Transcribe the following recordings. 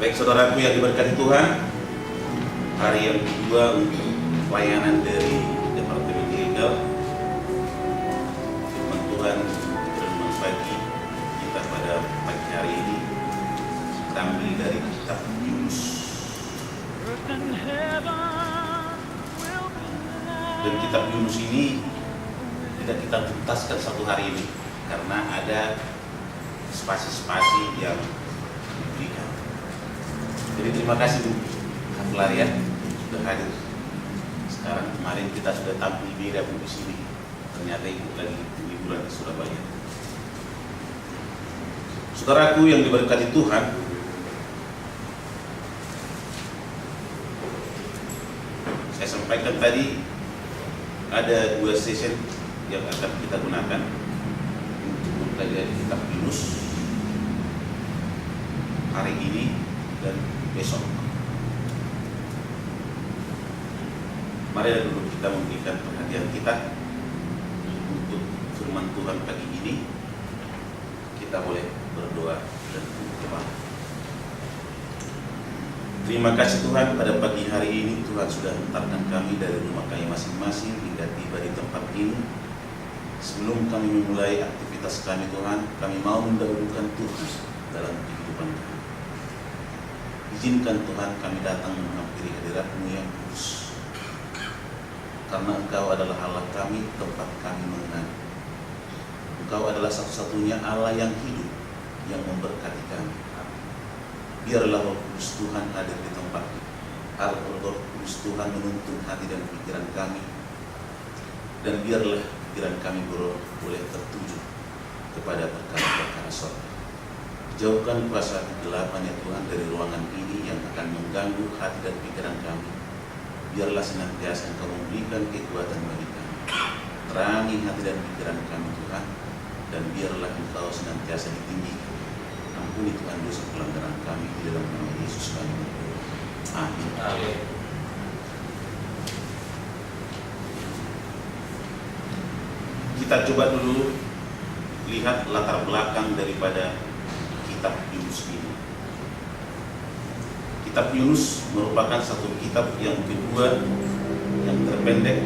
Baik saudaraku yang diberkati Tuhan, hari yang kedua untuk pelayanan dari Departemen Legal. Firman Tuhan berbagi kita pada pagi hari ini terambil dari kitab Yunus. Dan kitab Yunus ini tidak kita tuntaskan satu hari ini karena ada spasi-spasi yang diberikan. Jadi terima kasih Bu Kaplar ya sudah hadir. Sekarang kemarin kita sudah tampil beda Bu di sini. Ternyata ikut lagi liburan ke Surabaya. Saudaraku yang diberkati Tuhan, saya sampaikan tadi ada 2 session yang akan kita gunakan untuk mempelajari kitab Yunus hari ini dan besok. Mari dulu kita memberikan perhatian kita untuk firman Tuhan pagi ini. Kita boleh berdoa dan berdoa. Terima kasih Tuhan, pada pagi hari ini Tuhan sudah hantarkan kami dari rumah kami masing-masing hingga tiba di tempat ini. Sebelum kami memulai aktivitas kami Tuhan, kami mau mendahulukan Tuhan dalam kehidupan kami. Izinkan Tuhan kami datang menghampiri hadirat-Mu yang kudus, karena Engkau adalah Allah kami, tempat kami mengenal. Engkau adalah satu-satunya Allah yang hidup, yang memberkati kami. Biarlah Roh Kudus Tuhan hadir di tempat ini. Roh Kudus Tuhan menuntun hati dan pikiran kami, dan biarlah pikiran kami boleh tertuju kepada perkara-perkara surga. Jauhkan kuasa kegelapan ya Tuhan dari ruangan ini yang akan mengganggu hati dan pikiran kami. Biarlah senantiasa Engkau memberikan kekuatan bagi kami. Terangi hati dan pikiran kami Tuhan, dan biarlah Engkau senantiasa ditinggikan. Ampuni Tuhan dosa pelanggaran kami, di dalam nama Yesus kami berdoa. Amin. Amin. Kita coba dulu lihat latar belakang daripada kitab Yunus ini. Kitab Yunus merupakan satu kitab yang kedua yang terpendek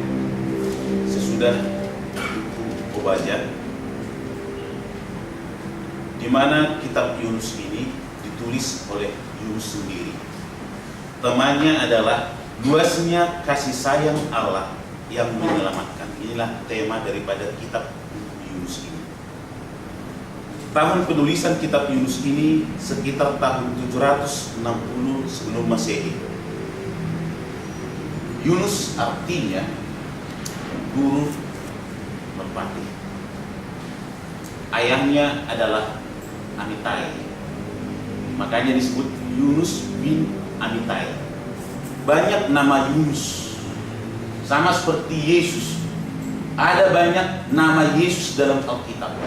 sesudah buku Obadya, di mana kitab Yunus ini ditulis oleh Yunus sendiri. Temanya adalah luasnya kasih sayang Allah yang menyelamatkan. Inilah tema daripada kitab Yunus ini. Tahun penulisan kitab Yunus ini sekitar tahun 760 sebelum Masehi. Yunus artinya guru merpati. Ayahnya adalah Amitai. Makanya disebut Yunus bin Amitai. Banyak nama Yunus. Sama seperti Yesus. Ada banyak nama Yesus dalam Alkitab.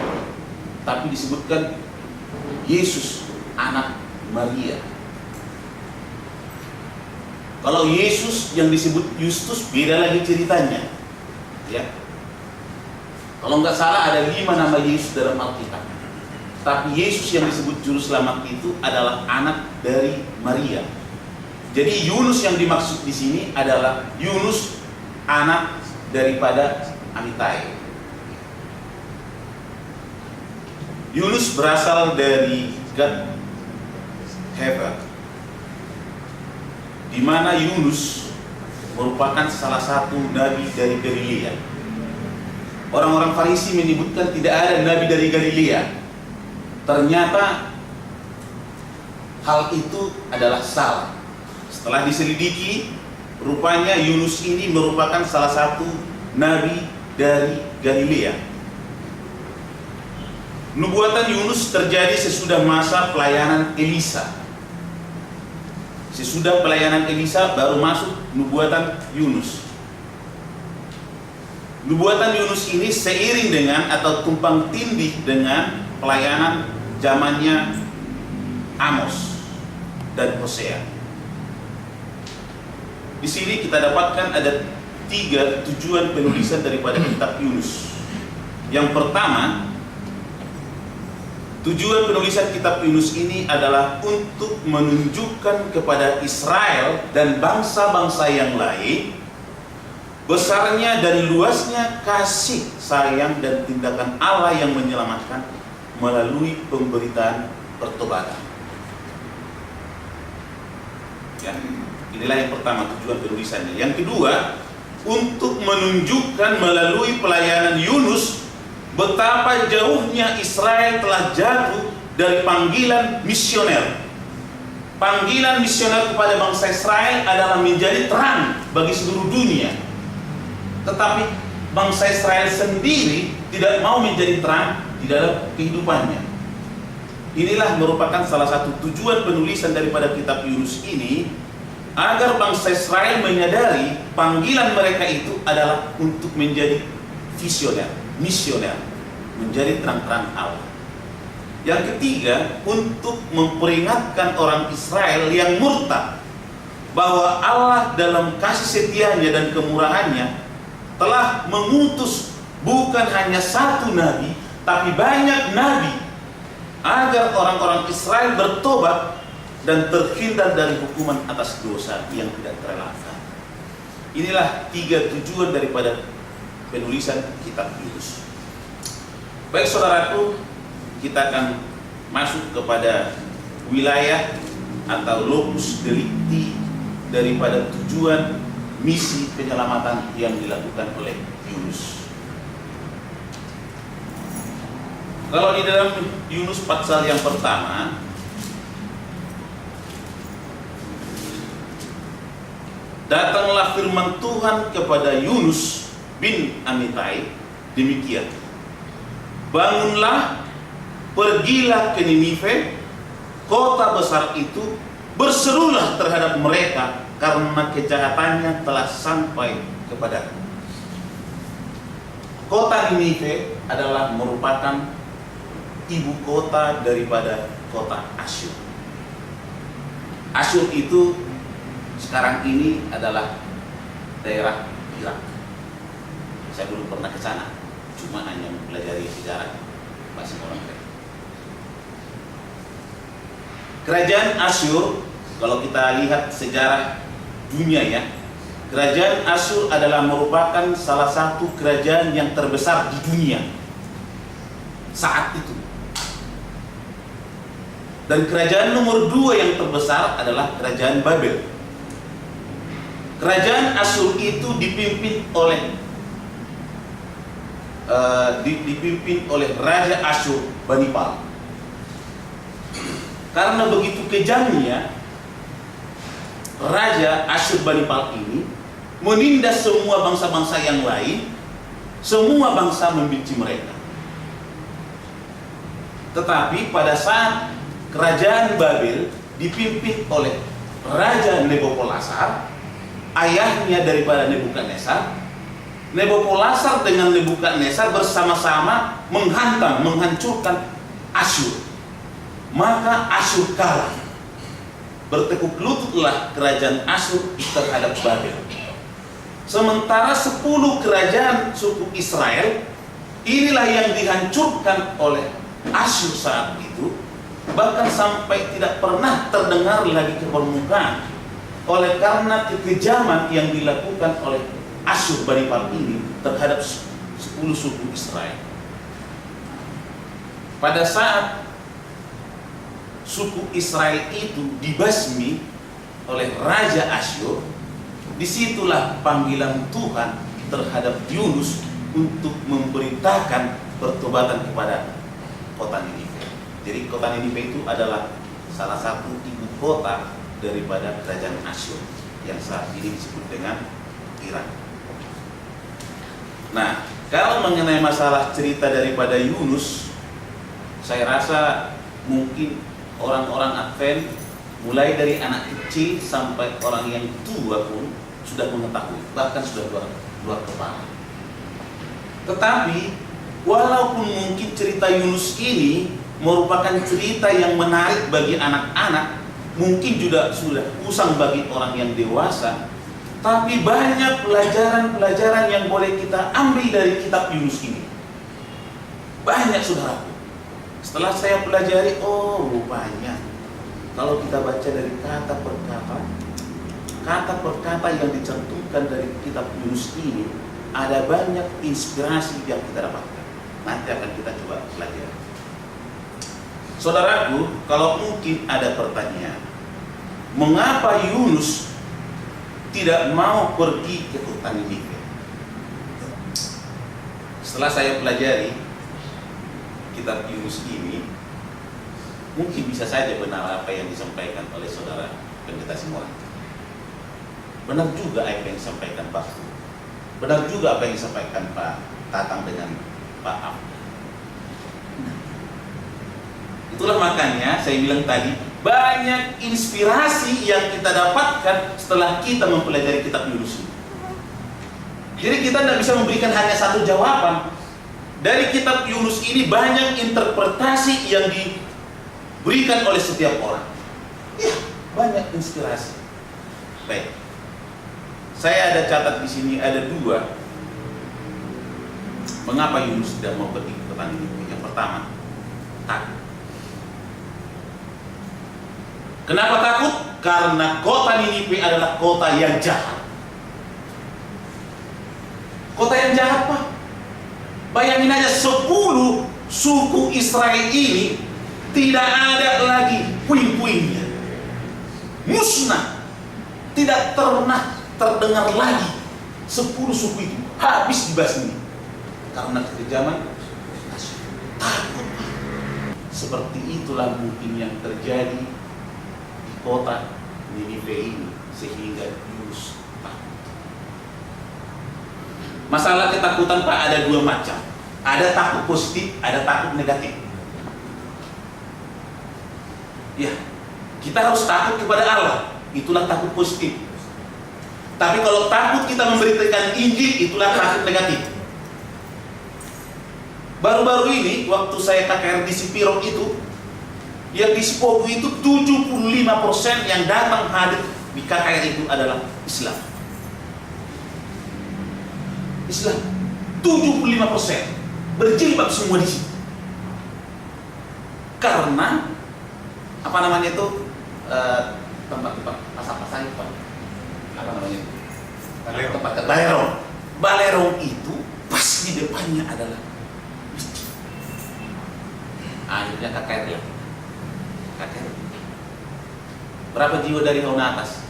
Tapi disebutkan Yesus anak Maria. Kalau Yesus yang disebut Yustus beda lagi ceritanya, ya. Kalau nggak salah ada 5 nama Yesus dalam Alkitab. Tapi Yesus yang disebut Juru Selamat itu adalah anak dari Maria. Jadi Yunus yang dimaksud di sini adalah Yunus anak daripada Amitai. Yunus berasal dari Gad Hefer, di mana Yunus merupakan salah satu nabi dari Galilea. Orang-orang Farisi menyebutkan tidak ada nabi dari Galilea. Ternyata hal itu adalah salah. Setelah diselidiki, rupanya Yunus ini merupakan salah satu nabi dari Galilea. Nubuatan Yunus terjadi sesudah masa pelayanan Elisa. Sesudah pelayanan Elisa baru masuk nubuatan Yunus. Nubuatan Yunus ini seiring dengan atau tumpang tindih dengan pelayanan zamannya Amos dan Hosea. Di sini kita dapatkan ada 3 tujuan penulisan daripada kitab Yunus. Yang pertama, Tujuan penulisan kitab Yunus ini adalah untuk menunjukkan kepada Israel dan bangsa-bangsa yang lain besarnya dan luasnya kasih sayang dan tindakan Allah yang menyelamatkan melalui pemberitaan pertobatan. Ya, inilah yang pertama tujuan penulisannya. Yang kedua, untuk menunjukkan melalui pelayanan Yunus betapa jauhnya Israel telah jatuh dari panggilan misioner. Panggilan misioner kepada bangsa Israel adalah menjadi terang bagi seluruh dunia. Tetapi bangsa Israel sendiri tidak mau menjadi terang di dalam kehidupannya. Inilah merupakan salah satu tujuan penulisan daripada kitab Yunus ini, agar bangsa Israel menyadari panggilan mereka itu adalah untuk menjadi visioner, misioner, menjadi terang-terang Allah. Yang ketiga, untuk memperingatkan orang Israel yang murtad bahwa Allah dalam kasih setianya dan kemurahannya telah mengutus bukan hanya satu nabi, tapi banyak nabi, agar orang-orang Israel bertobat dan terhindar dari hukuman atas dosa yang tidak terelakkan. Inilah tiga tujuan daripada penulisan kitab Yunus. Baik saudaraku, kita akan masuk kepada wilayah atau locus delicti daripada tujuan misi penyelamatan yang dilakukan oleh Yunus. Kalau di dalam Yunus pasal yang pertama, datanglah firman Tuhan kepada Yunus bin Amittai demikian, bangunlah, pergilah ke Ninive, kota besar itu, berserulah terhadap mereka karena kejahatannya telah sampai kepadaku. Kota Ninive adalah merupakan ibu kota daripada kota Asyur. Asyur itu sekarang ini adalah daerah Irak. Saya belum pernah ke sana, cuma hanya mempelajari sejarah masih orang kaya. Kerajaan Asyur, kalau kita lihat sejarah dunia ya, kerajaan Asyur adalah merupakan salah satu kerajaan yang terbesar di dunia saat itu. Dan kerajaan nomor 2 yang terbesar adalah kerajaan Babel. Kerajaan Asyur itu dipimpin oleh Raja Asyur Banipal. Karena begitu kejamnya Raja Asyur Banipal ini menindas semua bangsa-bangsa yang lain, semua bangsa membenci mereka. Tetapi pada saat kerajaan Babel dipimpin oleh Raja Nabopolassar, ayahnya daripada Nebukadnezar, Nabopolassar dengan Nebukadnezar bersama-sama menghancurkan Asyur. Maka Asyur kalah. Bertekuk lututlah kerajaan Asyur terhadap Babel. Sementara 10 kerajaan suku Israel inilah yang dihancurkan oleh Asyur saat itu, bahkan sampai tidak pernah terdengar lagi ke permukaan oleh karena kekejaman yang dilakukan oleh Asyur Banipal ini terhadap 10 suku Israel. Pada saat suku Israel itu dibasmi oleh Raja Asyur, disitulah panggilan Tuhan terhadap Yunus untuk memberitakan pertobatan kepada kota Ninive. Jadi kota Ninive itu adalah salah satu ibu kota daripada kerajaan Asyur yang saat ini disebut dengan Irak. Nah, kalau mengenai masalah cerita daripada Yunus, saya rasa mungkin orang-orang Advent mulai dari anak kecil sampai orang yang tua pun sudah mengetahui, bahkan sudah luar kepala. Tetapi walaupun mungkin cerita Yunus ini merupakan cerita yang menarik bagi anak-anak, mungkin juga sudah usang bagi orang yang dewasa, tapi banyak pelajaran-pelajaran yang boleh kita ambil dari kitab Yunus ini. Banyak saudaraku. Setelah saya pelajari, oh rupanya kalau kita baca dari kata per kata yang dicantumkan dari kitab Yunus ini, ada banyak inspirasi yang kita dapatkan. Nanti akan kita coba pelajari. Saudaraku, kalau mungkin ada pertanyaan, mengapa Yunus tidak mau pergi ke kota Niniwe? Setelah saya pelajari kitab Yunus ini, mungkin bisa saja benar apa yang disampaikan oleh saudara pendeta semua. Benar juga apa yang disampaikan Pak. Benar juga apa yang disampaikan Pak Tatang dengan Pak Am. Itulah makanya saya bilang tadi, banyak inspirasi yang kita dapatkan setelah kita mempelajari kitab Yunus ini. Jadi kita tidak bisa memberikan hanya satu jawaban. Dari kitab Yunus ini banyak interpretasi yang diberikan oleh setiap orang. Ya, banyak inspirasi. Baik. Saya ada catat di sini, ada dua. Mengapa Yunus tidak mau pergi ke kota Niniwe? Yang pertama, takut. Kenapa takut? Karena kota Niniwe adalah kota yang jahat. Kota yang jahat, Pak. Bayangin aja, 10 suku Israel ini tidak ada lagi puing-puingnya. Musnah. Tidak pernah terdengar lagi 10 suku itu habis dibasmi karena kekejaman. Takut. Seperti itulah mungkin yang terjadi di kota Niniwe ini, sehingga Yunus takut. Masalah ketakutan, Pak, ada dua macam. Ada takut positif, ada takut negatif. Ya, kita harus takut kepada Allah. Itulah takut positif. Tapi kalau takut kita memberitakan Injil, itulah takut negatif. Baru-baru ini, waktu saya KKR di Sipirok itu, yang di Sipogu itu 75% yang datang hadir di KKR itu adalah Islam. Islam 75% berjilbab semua di situ. Karena apa namanya itu, tempat-tempat pasar-pasar itu, apa namanya itu? Tempat balerong. Balerong itu pas di depannya adalah masjid. Akhirnya KKR ya. KKR. Berapa jiwa dari Hauna atas?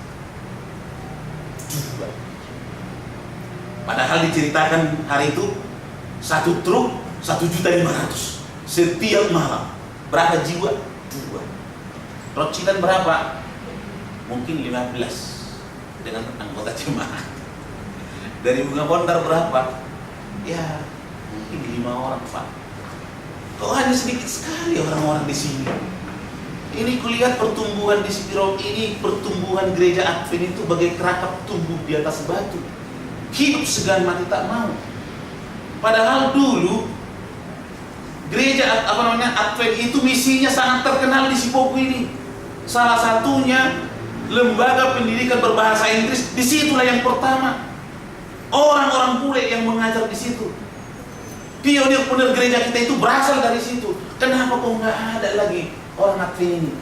2. Padahal diceritakan hari itu 1 truk 1.500.000 setiap malam. Berapa jiwa? 2. Rocitan berapa? Mungkin 15 dengan anggota jemaah. Dari Bunga Bondar berapa? Ya, mungkin 5 orang, Pak. Kok hanya sedikit sekali orang-orang di sini. Ini kulihat pertumbuhan di Sipirok ini, pertumbuhan gereja Advent itu bagai kerakap tumbuh di atas batu. Hidup segan mati tak mau. Padahal dulu gereja Advent itu misinya sangat terkenal di Sipogu ini. Salah satunya lembaga pendidikan berbahasa Inggris. Disitulah yang pertama. Orang-orang bule yang mengajar di situ. Pionir-pionir gereja kita itu berasal dari situ. Kenapa kok nggak ada lagi orang Advent ini?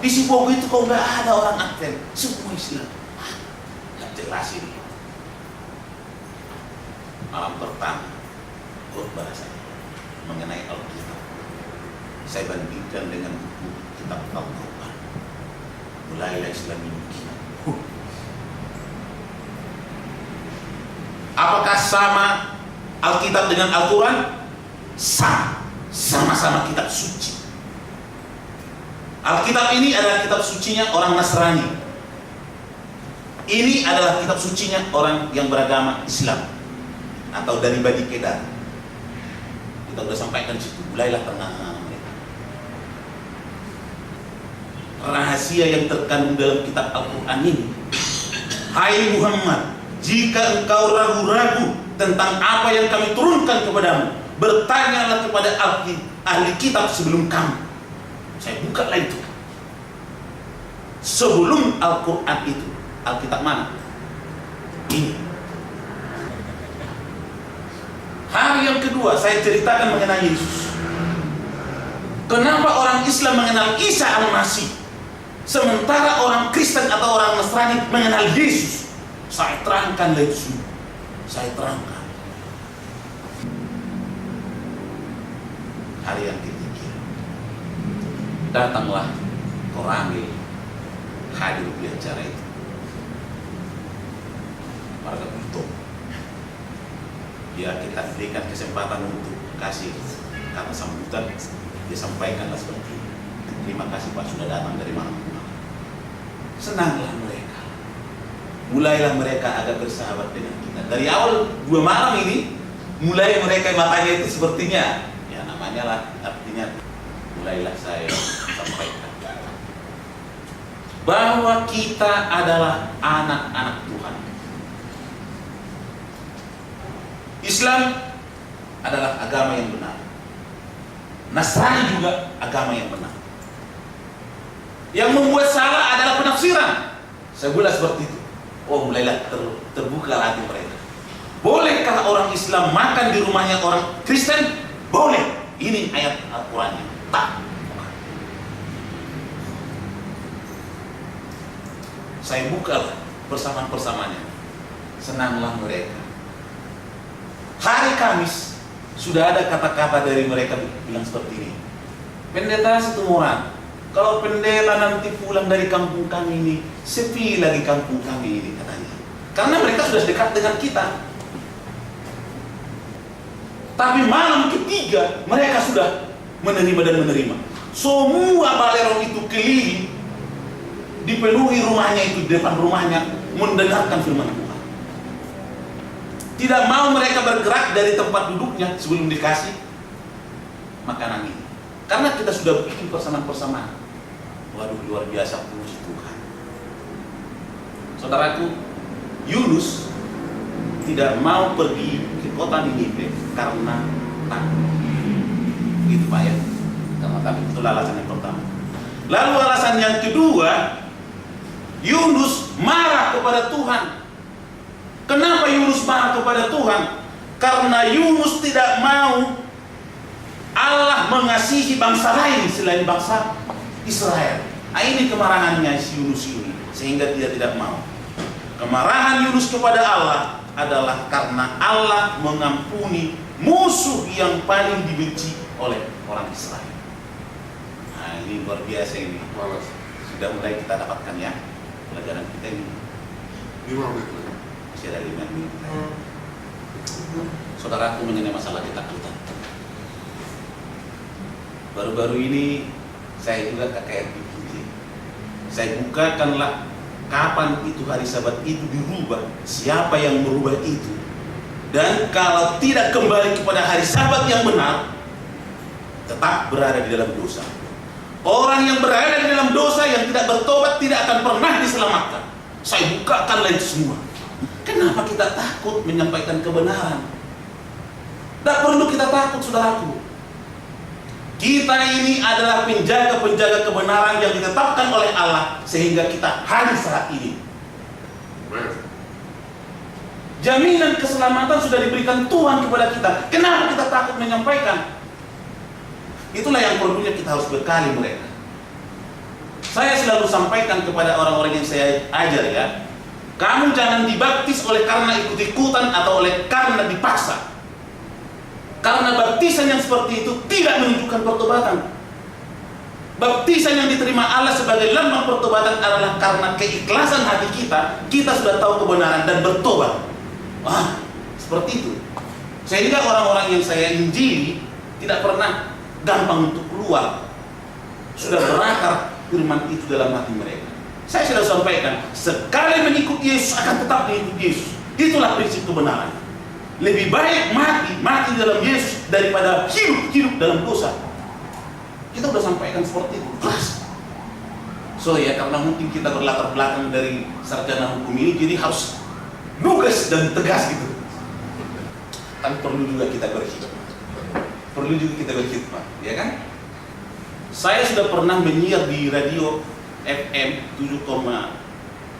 Di Sipogu itu kok nggak ada orang Advent? Semua Islam. Nggak jelas ini. Malam pertama khotbah saya mengenai Alkitab, saya bandingkan dengan buku kitab Al-Quran. Mulailah Islam ini. Apakah sama Alkitab dengan Al-Quran? Sama-sama kitab suci. Alkitab ini adalah kitab sucinya orang Nasrani. Ini adalah kitab sucinya orang yang beragama Islam atau dari Bani Kedar. Kita sudah sampaikan situ. Mulailah tenang mereka. Rahasia yang terkandung dalam kitab Al-Quran ini. Hai Muhammad, jika engkau ragu-ragu tentang apa yang kami turunkan kepadamu, bertanyalah kepada ahli kitab sebelum kamu. Saya buka lah itu. Sebelum Al-Quran itu, Alkitab mana? Ini. Hari yang kedua saya ceritakan mengenai Yesus. Kenapa orang Islam mengenal Isa Al-Masih, sementara orang Kristen atau orang Nasrani mengenal Yesus? Saya terangkan itu. Saya terangkan. Hari yang ketiga, datanglah Korangil hadir di acara itu. Warga Buto, kita berikan kesempatan untuk kasih kata sambutan. Dia sampaikanlah seperti ini. Terima kasih Pak sudah datang dari mana-mana. Senanglah mereka. Mulailah mereka agak bersahabat dengan kita. Dari awal 2 malam ini, mulai mereka matanya itu sepertinya, ya namanya lah, artinya mulailah saya sampaikan bahwa kita adalah anak-anak Tuhan. Islam adalah agama yang benar. Nasrani juga agama yang benar. Yang membuat salah adalah penafsiran. Saya bilang seperti itu. Oh, mulailah terbuka hati mereka. Bolehkah orang Islam makan di rumahnya orang Kristen? Boleh. Ini ayat Al-Qurannya. Tak. Saya buka persamaan-persamaannya. Senanglah mereka. Hari Kamis sudah ada kata-kata dari mereka bilang seperti ini. Pendeta Situmorang, kalau pendeta nanti pulang dari kampung kami ini, sepi lagi kampung kami ini katanya. Karena mereka sudah dekat dengan kita. Tapi malam ketiga mereka sudah menerima dan menerima. Semua balerong itu keliling, dipenuhi rumahnya itu, depan rumahnya, mendengarkan firman Tuhan. Tidak mau mereka bergerak dari tempat duduknya sebelum dikasih makanan ini. Karena kita sudah bikin persamaan-persamaan. Waduh, luar biasa, puji Tuhan. Saudaraku, Yunus tidak mau pergi ke kota Ninive karena takut. Gitu Pak ya. Karena takut, itu alasan yang pertama. Lalu alasan yang kedua, Yunus marah kepada Tuhan. Kenapa Yunus marah kepada Tuhan? Karena Yunus tidak mau Allah mengasihi bangsa lain selain bangsa Israel. Nah, ini kemarahannya si Yunus ini, sehingga dia tidak mau. Kemarahan Yunus kepada Allah adalah karena Allah mengampuni musuh yang paling dibenci oleh orang Israel. Nah, ini luar biasa ini. Sudah mulai kita dapatkan ya pelajaran kita ini. 5 menit lagi. Masih ada 5 menit. Saudaraku, mengenai masalah ketakutan. Baru-baru ini saya juga KKR begini. Saya bukakanlah kapan itu hari Sabat itu dirubah, siapa yang merubah itu. Dan kalau tidak kembali kepada hari Sabat yang benar, tetap berada di dalam dosa. Orang yang berada di dalam dosa yang tidak bertobat tidak akan pernah diselamatkan. Saya bukakanlah itu semua. Kenapa kita takut menyampaikan kebenaran? Tidak perlu kita takut, saudaraku. Kita ini adalah penjaga-penjaga kebenaran yang ditetapkan oleh Allah sehingga kita hadir saat ini. Jaminan keselamatan sudah diberikan Tuhan kepada kita. Kenapa kita takut menyampaikan? Itulah yang perlunya kita harus bekali mereka. Saya selalu sampaikan kepada orang-orang yang saya ajar ya, kamu jangan dibaptis oleh karena ikut-ikutan atau oleh karena dipaksa. Karena baptisan yang seperti itu tidak menunjukkan pertobatan. Baptisan yang diterima Allah sebagai lambang pertobatan adalah karena keikhlasan hati kita. Kita sudah tahu kebenaran dan bertobat. Wah, seperti itu. Sehingga orang-orang yang saya injili tidak pernah gampang untuk keluar. Sudah berakar firman itu dalam hati mereka. Saya sudah sampaikan, sekali mengikut Yesus akan tetap mengikut Yesus. Itulah prinsip kebenaran. Lebih baik mati dalam Yesus daripada hidup dalam dosa. Kita sudah sampaikan seperti itu, keras. So ya, karena mungkin kita berlatar belakang dari sarjana hukum ini, jadi harus lugas dan tegas gitu. Tapi perlu juga kita berkhidmat, ya kan? Saya sudah pernah menyiar di radio FM 7,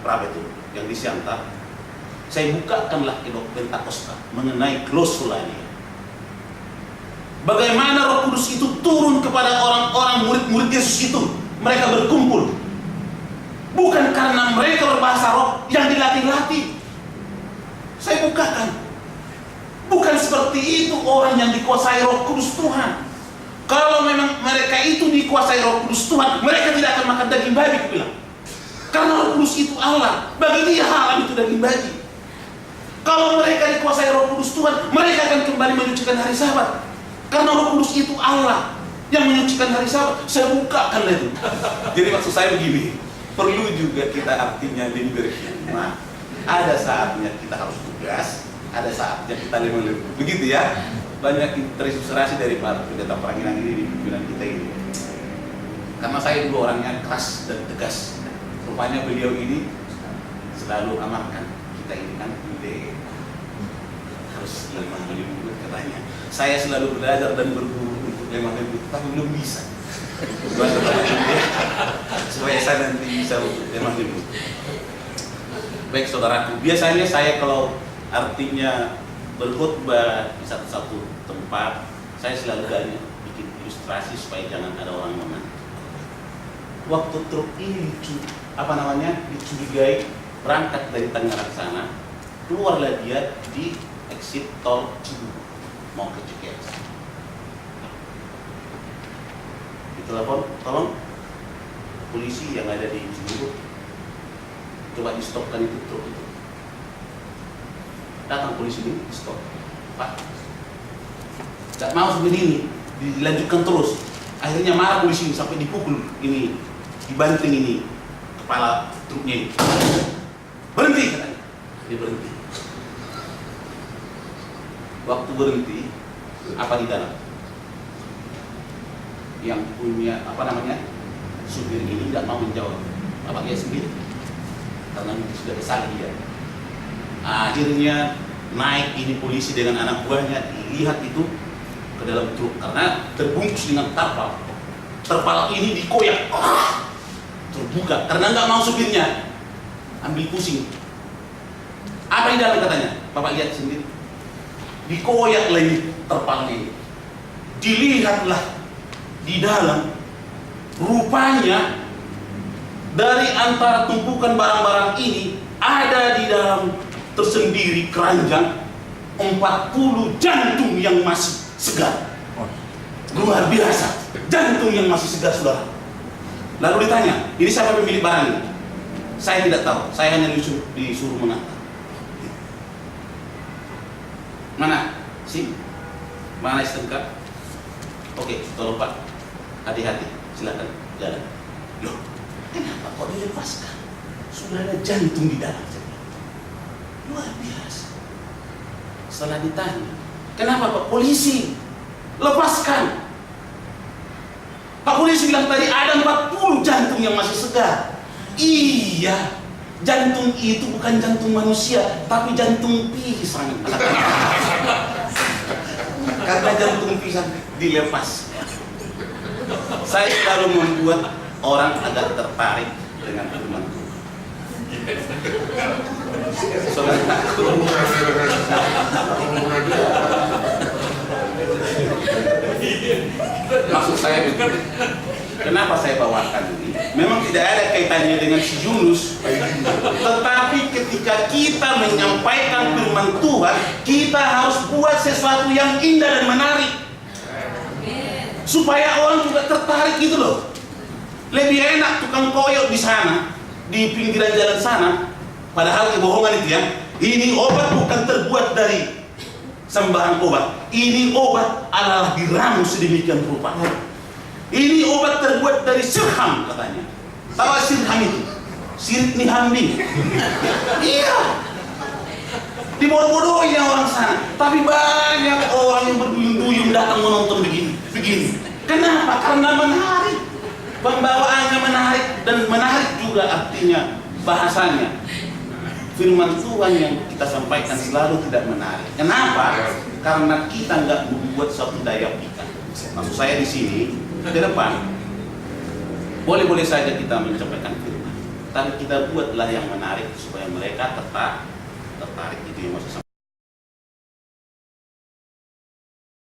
berapa itu yang di Siantar. Saya bukakanlah kedok Pentakosta mengenai klausulanya. Bagaimana Roh Kudus itu turun kepada orang-orang murid-murid Yesus itu. Mereka berkumpul. Bukan karena mereka berbahasa roh yang dilatih-latih. Saya bukakan. Bukan seperti itu orang yang dikuasai Roh Kudus Tuhan. Kalau memang mereka itu dikuasai Roh Kudus Tuhan, mereka tidak akan makan daging babi, aku bilang. Karena Roh Kudus itu Allah. Bagi dia halal itu daging babi. Kalau mereka dikuasai Roh Kudus Tuhan, mereka akan kembali menyucikan hari Sabat. Karena Roh Kudus itu Allah yang menyucikan hari Sabat. Saya bukakan itu. Jadi maksud saya begini, perlu juga kita artinya lemberkan. Nah, ada saatnya kita harus tugas, ada saatnya kita lemah-lemah. Begitu ya. Banyak terinspirasi dari para pendeta Pranginang ini di pimpinan kita ini. Karena saya dulu orangnya keras dan tegas. Rupanya beliau ini selalu amarkan kita ini kan harus lemah lembut katanya. Saya selalu belajar dan berguru untuk lemah lembut, tapi belum bisa. Supaya saya nanti bisa lemah lembut. Baik saudaraku, biasanya saya kalau artinya berkhotbah di satu tempat, saya selalu bikin ilustrasi supaya jangan ada orang menang. Waktu truk ini dicurigai berangkat dari Tangerang sana, keluarlah dia di exit tol Cibubur mau ke Cikeas. Ditelepon, tolong polisi yang ada di Cibubur, coba di stopkan itu truk itu. Datang polisi ini, stop. Pak, tidak mau seperti ini, dilanjutkan terus. Akhirnya marah polisi ini sampai dipukul ini, dibanting ini kepala truknya ini. Berhenti katanya. Dia berhenti. Waktu berhenti, apa di dalam? Yang punya supir ini tidak mau menjawab. Apa dia sendiri? Karena sudah besar dia. Akhirnya naik ini polisi dengan anak buahnya, dilihat itu ke dalam truk karena terbungkus dengan tarpal. Terpal ini dikoyak, terbuka karena nggak mau supirnya, ambil pusing. Apa yang dalam katanya? Bapak lihat sendiri. Dikoyak lagi terpalnya ini. Dilihatlah di dalam, rupanya dari antara tumpukan barang-barang ini ada di dalam tersendiri keranjang 40 jantung yang masih segar. Luar biasa, jantung yang masih segar, saudara. Lalu ditanya, ini siapa pemilik barang ini? Saya tidak tahu, saya hanya disuruh mengantar. Mana? Mana STNK? Oke, tolong Pak, hati-hati, silakan jalan. Loh, kenapa kok dilepaskan? Sudah ada jantung di dalam. Luar biasa. Setelah ditanya, kenapa Pak polisi? Lepaskan. Pak polisi bilang tadi ada 40 jantung yang masih segar. Iya, jantung itu bukan jantung manusia, tapi jantung pisang. Karena jantung pisang dilepas. Saya selalu membuat orang agak tertarik dengan firman Tuhan. Maksud saya begini, kenapa saya bawakan ini? Memang tidak ada kaitannya dengan si Yunus, tetapi ketika kita menyampaikan firman Tuhan, kita harus buat sesuatu yang indah dan menarik, supaya orang juga tertarik gitu loh. Lebih enak tukang koyok di sana, di pinggiran jalan sana, padahal kebohongan itu ya. Ini obat bukan terbuat dari sembarang obat. Ini obat adalah diramu sedemikian rupa. Ini obat terbuat dari sirham katanya. Tahu sirham itu? Sirik nihambi. Iya. Dibodoh-bodohin orang sana. Tapi banyak orang yang berduyun-duyun datang menonton begini. Kenapa? Karena menarik. Pembawaannya menarik dan menarik juga artinya bahasanya. Firman Tuhan yang kita sampaikan selalu tidak menarik. Kenapa? Karena kita nggak membuat suatu daya pikat. Maksud saya di sini ke depan boleh-boleh saja kita menyampaikan firman, tapi kita buatlah yang menarik supaya mereka tertarik itu yang maksud saya.